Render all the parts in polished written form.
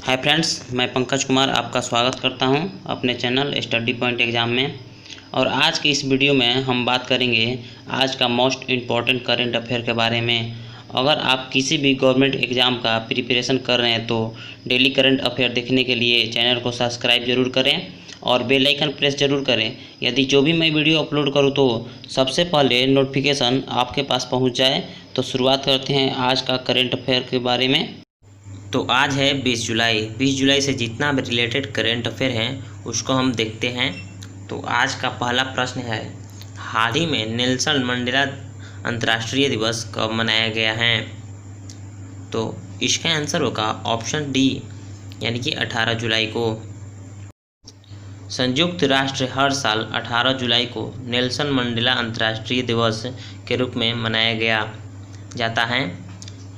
Hi friends, मैं पंकज कुमार आपका स्वागत करता हूं अपने चैनल स्टडी पॉइंट एग्ज़ाम में। और आज की इस वीडियो में हम बात करेंगे आज का मोस्ट इम्पॉर्टेंट करंट अफेयर के बारे में। अगर आप किसी भी गवर्नमेंट एग्ज़ाम का प्रिपरेशन कर रहे हैं तो डेली करंट अफेयर देखने के लिए चैनल को सब्सक्राइब ज़रूर करें और बेल आइकन प्रेस ज़रूर करें, यदि जो भी मैं वीडियो अपलोड करूँ तो सबसे पहले नोटिफिकेशन आपके पास पहुँच जाए। तो शुरुआत करते हैं आज का करंट अफेयर के बारे में। तो आज है 20 जुलाई। 20 जुलाई से जितना भी रिलेटेड करंट अफेयर हैं उसको हम देखते हैं। तो आज का पहला प्रश्न है, हाल ही में नेल्सन मंडेला अंतर्राष्ट्रीय दिवस कब मनाया गया है? तो इसका आंसर होगा ऑप्शन डी, यानी कि 18 जुलाई को। संयुक्त राष्ट्र हर साल 18 जुलाई को नेल्सन मंडेला अंतर्राष्ट्रीय दिवस के रूप में मनाया गया जाता है।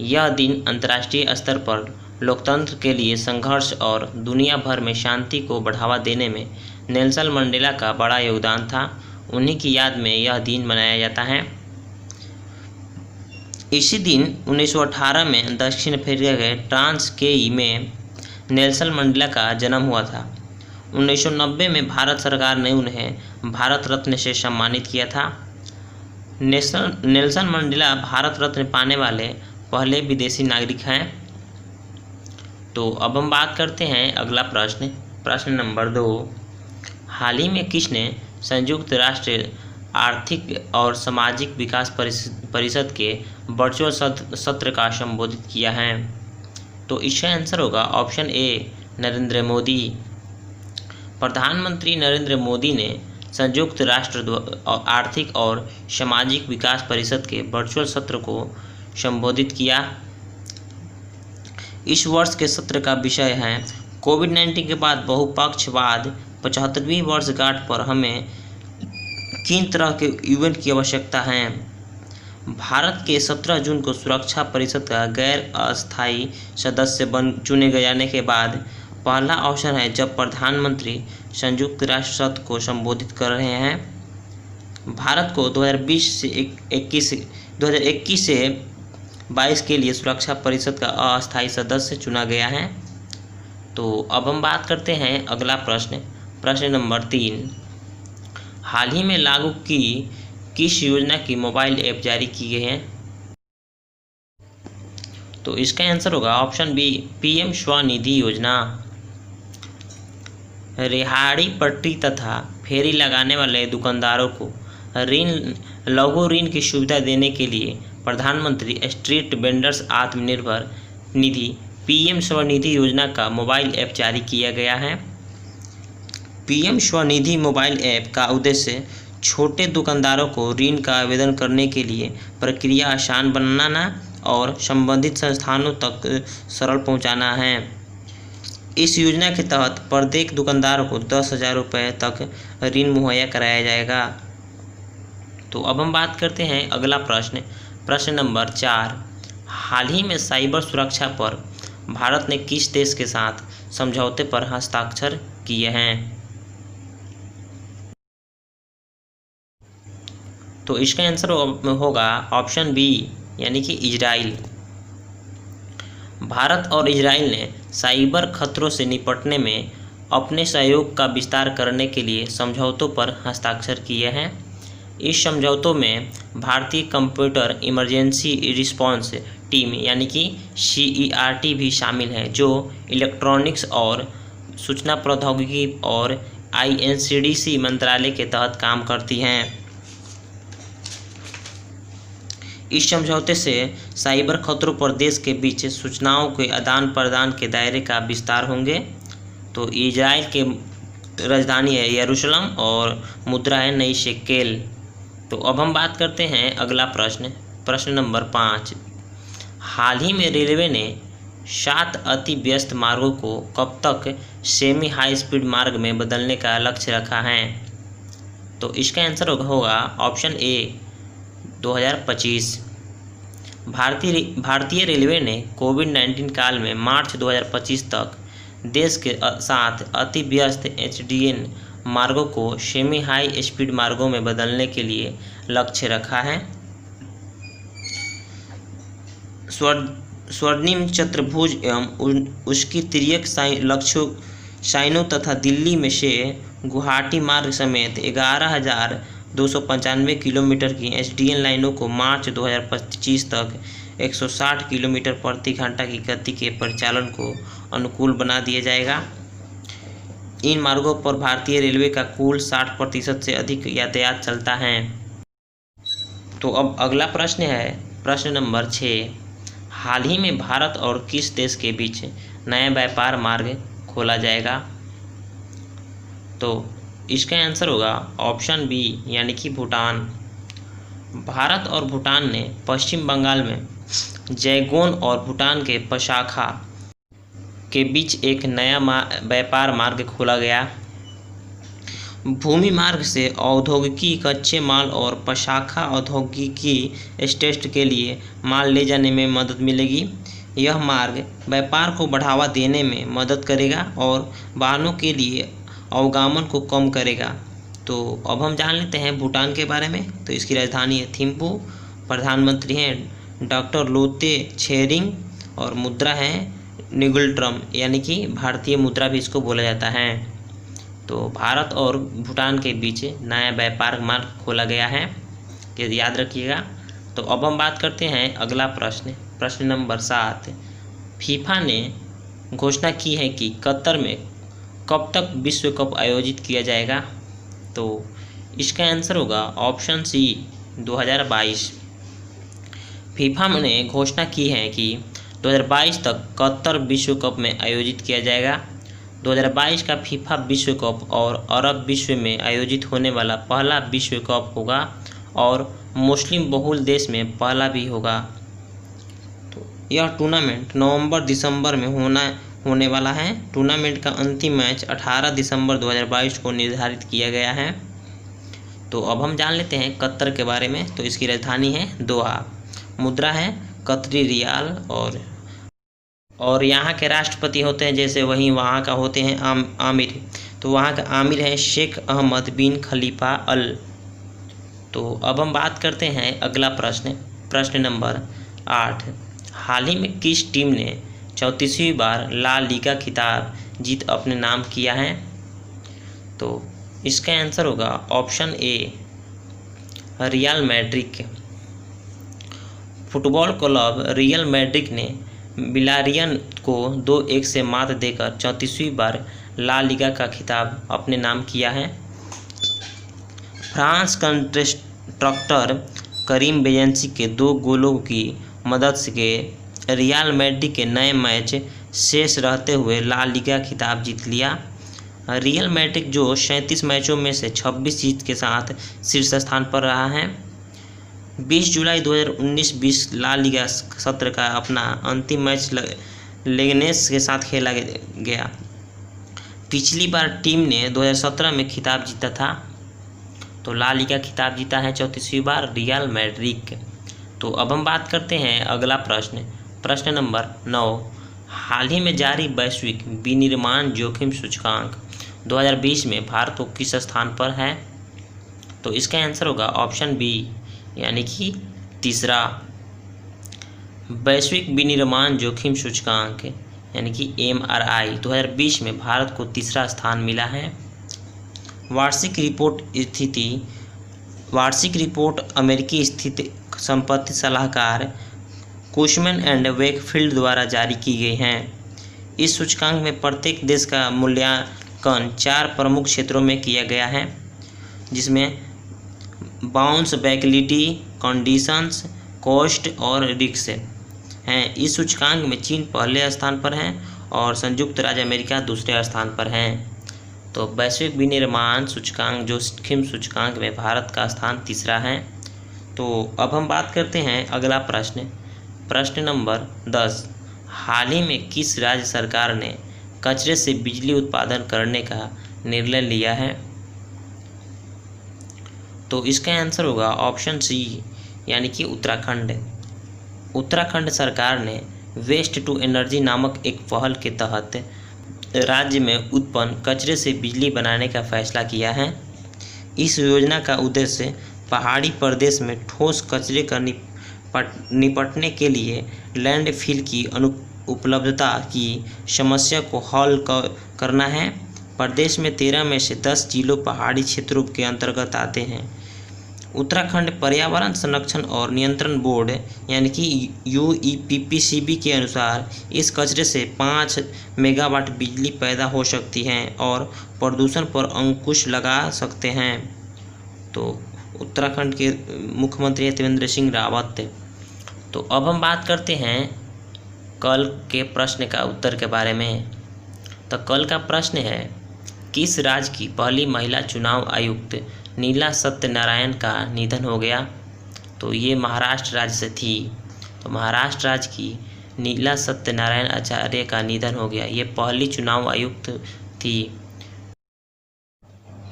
यह दिन अंतर्राष्ट्रीय स्तर पर लोकतंत्र के लिए संघर्ष और दुनिया भर में शांति को बढ़ावा देने में नेल्सन मंडेला का बड़ा योगदान था। उन्हीं की याद में यह दिन मनाया जाता है। इसी दिन 1918 में दक्षिण अफ्रीका के ट्रांसकेई में नेल्सन मंडेला का जन्म हुआ था। 1990 में भारत सरकार ने उन्हें भारत रत्न से सम्मानित किया था। नेल्सन मंडेला भारत रत्न पाने वाले पहले विदेशी नागरिक हैं। तो अब हम बात करते हैं अगला प्रश्न नंबर 2। हाल ही में किसने संयुक्त राष्ट्र आर्थिक और सामाजिक विकास परिषद के वर्चुअल सत्र का संबोधित किया है? तो इसका आंसर होगा ऑप्शन ए, नरेंद्र मोदी। प्रधानमंत्री नरेंद्र मोदी ने संयुक्त राष्ट्र आर्थिक और सामाजिक विकास परिषद के वर्चुअल सत्र को संबोधित किया। इस वर्ष के सत्र का विषय है कोविड-19 के बाद बहुपक्षवाद 75वीं वर्षगांठ पर हमें किन तरह के इवेंट की आवश्यकता है। भारत के 17 जून को सुरक्षा परिषद का गैर अस्थायी सदस्य चुने जाने के बाद पहला अवसर है जब प्रधानमंत्री संयुक्त राष्ट्र सत्र को संबोधित कर रहे हैं। भारत को 2021 से 22 के लिए सुरक्षा परिषद का अस्थायी सदस्य चुना गया है। तो अब हम बात करते हैं अगला प्रश्न नंबर 3। हाल ही में लागू की किस योजना की मोबाइल ऐप जारी की गई है? तो इसका आंसर होगा ऑप्शन बी, पीएम स्वनिधि योजना। रिहाड़ी पट्टी तथा फेरी लगाने वाले दुकानदारों को लघु ऋण की सुविधा देने के लिए प्रधानमंत्री street vendors Atmanirbhar Nidhi PM Svanidhi योजना का मोबाइल ऐप जारी किया गया है। पीएम स्वनिधि मोबाइल ऐप का उद्देश्य छोटे दुकानदारों को ऋण का आवेदन करने के लिए प्रक्रिया आसान बनाना और संबंधित संस्थानों तक सरल पहुंचाना है। इस योजना के तहत प्रत्येक दुकानदार को 10,000 रुपये तक ऋण मुहैया कराया जाएगा। तो अब हम बात करते हैं अगला प्रश्न नंबर 4। हाल ही में साइबर सुरक्षा पर भारत ने किस देश के साथ समझौते पर हस्ताक्षर किए हैं? तो इसका आंसर होगा ऑप्शन बी, यानी कि इजराइल। भारत और इजराइल ने साइबर खतरों से निपटने में अपने सहयोग का विस्तार करने के लिए समझौतों पर हस्ताक्षर किए हैं। इस समझौतों में भारतीय कंप्यूटर इमरजेंसी रिस्पांस टीम यानी कि CERT भी शामिल है, जो इलेक्ट्रॉनिक्स और सूचना प्रौद्योगिकी और INCDC मंत्रालय के तहत काम करती हैं। इस समझौते से साइबर खतरों पर देश के बीच सूचनाओं के आदान प्रदान के दायरे का विस्तार होंगे। तो इजराइल के राजधानी है यरूशलेम और मुद्रा है नई शेकेल। तो अब हम बात करते हैं अगला प्रश्न नंबर 5। हाल ही में रेलवे ने 7 अति व्यस्त मार्गों को कब तक सेमी हाई स्पीड मार्ग में बदलने का लक्ष्य रखा है? तो इसका आंसर होगा ऑप्शन ए, 2025। भारतीय रेलवे ने कोविड-19 काल में मार्च 2025 तक देश के 7 अति व्यस्त HDN मार्गों को सेमी हाई स्पीड मार्गों में बदलने के लिए लक्ष्य रखा है। स्वर्णिम चतुर्भुज एवं उसकी तिर्यक साइनों तथा दिल्ली में से गुवाहाटी मार्ग समेत 11,295 किलोमीटर की एसडीएन लाइनों को मार्च 2025 तक 160 किलोमीटर प्रति घंटा की गति के परिचालन को अनुकूल बना दिया जाएगा। इन मार्गों पर भारतीय रेलवे का कुल 60% से अधिक यातायात चलता है। तो अब अगला प्रश्न है प्रश्न नंबर 6। हाल ही में भारत और किस देश के बीच नया व्यापार मार्ग खोला जाएगा? तो इसका आंसर होगा ऑप्शन बी यानी कि भूटान। भारत और भूटान ने पश्चिम बंगाल में जैगोन और भूटान के पशाखा के बीच एक नया व्यापार मार्ग खोला गया। भूमि मार्ग से औद्योगिकी कच्चे माल और पशाखा औद्योगिकी एस्टेट के लिए माल ले जाने में मदद मिलेगी। यह मार्ग व्यापार को बढ़ावा देने में मदद करेगा और वाहनों के लिए अवगामन को कम करेगा। तो अब हम जान लेते हैं भूटान के बारे में। तो इसकी राजधानी है थिम्पू, प्रधानमंत्री हैं डॉक्टर लोते छेरिंग और मुद्रा है निगुल्ट्रम यानी कि भारतीय मुद्रा भी इसको बोला जाता है। तो भारत और भूटान के बीच नया व्यापार मार्ग खोला गया है, ये याद रखिएगा। तो अब हम बात करते हैं अगला प्रश्न, प्रश्न नंबर 7। फीफा ने घोषणा की है कि कतर में कब तक विश्व कप आयोजित किया जाएगा? तो इसका आंसर होगा ऑप्शन सी 2022। फीफा ने घोषणा की है कि 2022 तक कतर विश्व कप में आयोजित किया जाएगा। 2022 का फीफा विश्व कप और अरब विश्व में आयोजित होने वाला पहला विश्व कप होगा और मुस्लिम बहुल देश में पहला भी होगा। तो यह टूर्नामेंट नवंबर-दिसंबर में होने वाला है। टूर्नामेंट का अंतिम मैच 18 दिसंबर 2022 को निर्धारित किया गया है। तो अब हम जान लेते हैं कतर के बारे में। तो इसकी राजधानी है दोहा, मुद्रा है कतरी रियाल और यहाँ के राष्ट्रपति होते हैं जैसे वहीं वहाँ का होते हैं आमिर। तो वहाँ का आमिर है शेख अहमद बिन खलीफा अल। तो अब हम बात करते हैं अगला प्रश्न, प्रश्न नंबर 8। हाल ही में किस टीम ने 34वीं बार ला लीगा खिताब जीत अपने नाम किया है? तो इसका आंसर होगा option a real Madrid. Football club real Madrid ने विलारियल को 2-1 से मात देकर 34वीं बार ला लीगा का खिताब अपने नाम किया है। फ्रांस कंट्रक्टर करीम बेंजेमा के 2 गोलों की मदद से रियल मैड्रिड के नए मैच शेष रहते हुए ला लीगा खिताब जीत लिया। रियल मैड्रिड जो 37 मैचों में से 26 जीत के साथ शीर्ष स्थान पर रहा है। 20 जुलाई 2019-20 ला लीगा सत्र का अपना अंतिम मैच लेगनेस के साथ खेला गया। पिछली बार टीम ने 2017 में खिताब जीता था। तो ला लीगा खिताब जीता है 34वीं बार रियल मैड्रिड। तो अब हम बात करते हैं अगला प्रश्न, प्रश्न नंबर 9। हाल ही में जारी वैश्विक विनिर्माण जोखिम सूचकांक 2020 में भारत को किस स्थान पर है? तो इसका आंसर होगा ऑप्शन बी यानी कि तीसरा। वैश्विक विनिर्माण जोखिम सूचकांक यानी कि MRI 2020 में भारत को तीसरा स्थान मिला है। वार्षिक रिपोर्ट अमेरिकी स्थित संपत्ति सलाहकार कुशमैन एंड वेकफील्ड द्वारा जारी की गई हैं। इस सूचकांक में प्रत्येक देश का मूल्यांकन 4 प्रमुख क्षेत्रों में किया गया है, जिसमें बाउंस बैकलिटी, कंडीशंस, कॉस्ट और रिस्क हैं। इस सूचकांक में चीन पहले स्थान पर है और संयुक्त राज्य अमेरिका दूसरे स्थान पर हैं। तो वैश्विक विनिर्माण सूचकांक जोखिम सूचकांक में भारत का स्थान तीसरा है। तो अब हम बात करते हैं अगला प्रश्न, प्रश्न नंबर 10। हाल ही में किस राज्य सरकार ने कचरे से बिजली उत्पादन करने का निर्णय लिया है? तो इसका आंसर होगा ऑप्शन सी यानी कि उत्तराखंड। उत्तराखंड सरकार ने वेस्ट टू एनर्जी नामक एक पहल के तहत राज्य में उत्पन्न कचरे से बिजली बनाने का फैसला किया है। इस योजना का उद्देश्य पहाड़ी प्रदेश में ठोस कचरे का निपटने के लिए लैंडफिल की उपलब्धता की समस्या को हल करना है। प्रदेश में 13 में से 10 जिलों पहाड़ी क्षेत्रों के अंतर्गत आते हैं। उत्तराखंड पर्यावरण संरक्षण और नियंत्रण बोर्ड यानी कि UEPPCB के अनुसार इस कचरे से 5 मेगावाट बिजली पैदा हो सकती है और प्रदूषण पर अंकुश लगा सकते हैं। तो उत्तराखंड के मुख्यमंत्री त्रिवेंद्र सिंह रावत। तो अब हम बात करते हैं कल के प्रश्न का उत्तर के बारे में। तो कल का प्रश्न है, किस राज्य की पहली महिला चुनाव आयुक्त नीला सत्यनारायण का निधन हो गया? तो ये महाराष्ट्र राज्य से थी। तो महाराष्ट्र राज्य की नीला सत्यनारायण आचार्य का निधन हो गया। ये पहली चुनाव आयुक्त थी।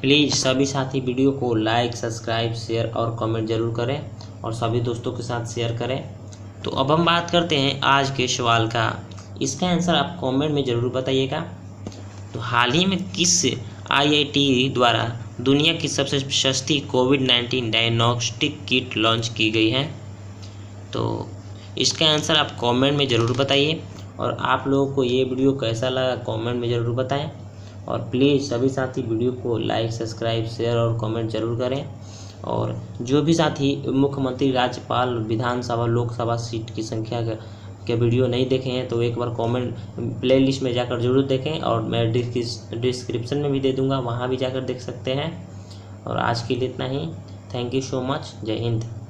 प्लीज़ सभी साथी वीडियो को लाइक, सब्सक्राइब, शेयर और कमेंट जरूर करें और सभी दोस्तों के साथ शेयर करें। तो अब हम बात करते हैं आज के सवाल का। इसका आंसर आप कमेंट में ज़रूर बताइएगा। तो हाल ही में किस IIT द्वारा दुनिया की सबसे सस्ती कोविड-19 डायग्नोस्टिक किट लॉन्च की गई है? तो इसका आंसर आप कमेंट में ज़रूर बताइए और आप लोगों को ये वीडियो कैसा लगा कमेंट में ज़रूर बताएं। और प्लीज़ सभी साथी वीडियो को लाइक, सब्सक्राइब, शेयर और कमेंट जरूर करें। और जो भी साथी मुख्यमंत्री, राज्यपाल, विधानसभा, लोकसभा सीट की संख्या के वीडियो नहीं देखे हैं तो एक बार कमेंट प्लेलिस्ट में जाकर जरूर देखें और मैं डिस्क्रिप्शन में भी दे दूंगा, वहाँ भी जाकर देख सकते हैं। और आज के लिए इतना ही। Thank you so much. जय हिंद।